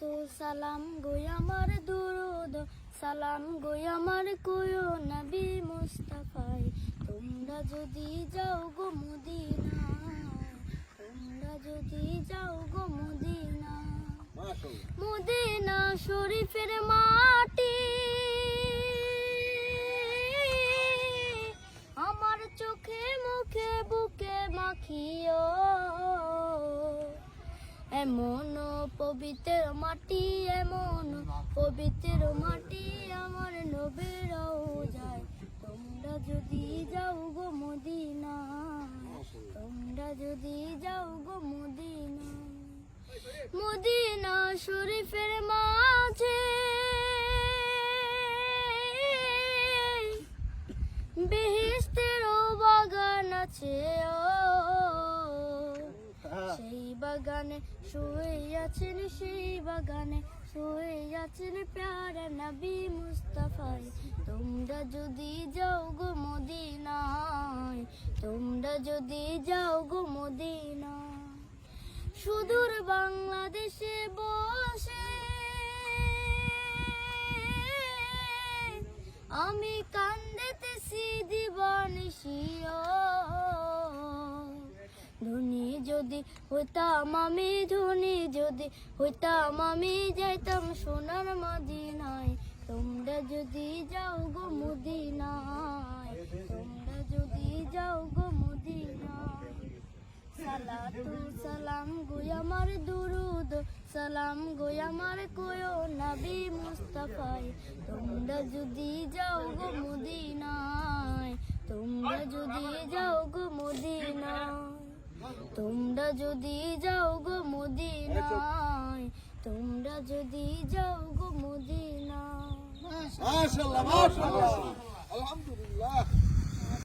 সালাতু সালাম গো আমার দুরুদ সালাম গো আমার কোয়ো নবী মুস্তাফায় তোমরা যদি যাও গো মদিনায় তোমরা যদি যাও গো মদিনায় মদিনা শরীফের মাটি আমার চোখে মুখে বুকে মাখিও এমন পবিত্র মাটি এমন পবিত্র মাটি আমার নবীর রওজায় তোমরা যদি যাও গো মদিনায় তোমরা যদি যাও গো মদিনায় মদিনা শরীফের মাঝে বেহেশতের বাগান আছে সেই বাগানে শুয়ে আছেন সেই বাগানে শুয়ে আছেন প্যারা নবী মুস্তাফায় তোমরা যদি যাও গো মদিনায় তোমরা যদি যাও গো মদিনায় সুদূর বাংলাদেশে বসে আমি কান্দেতেছি দিবানিশিও ধনী যদি হইতাম আমি ধনী যদি হইতাম আমি যাইতাম সোনার মদিনায় তোমরা যদি যাও গো মদিনায় তোমরা যদি যাও গো মদিনায় সালাতু সালাম গো আমার দুরুদ সালাম গো আমার কোয়ো নবী মুস্তাফায় তোমরা যদি যাও গো মদিনায় তোমরা যদি যাও গো মদিনায় তোমরা যদি যাও গো মদিনায় তোমরা যদি যাও গো মদিনায় মাশাআল্লাহ মাশাআল্লাহ আলহামদুলিল্লাহ।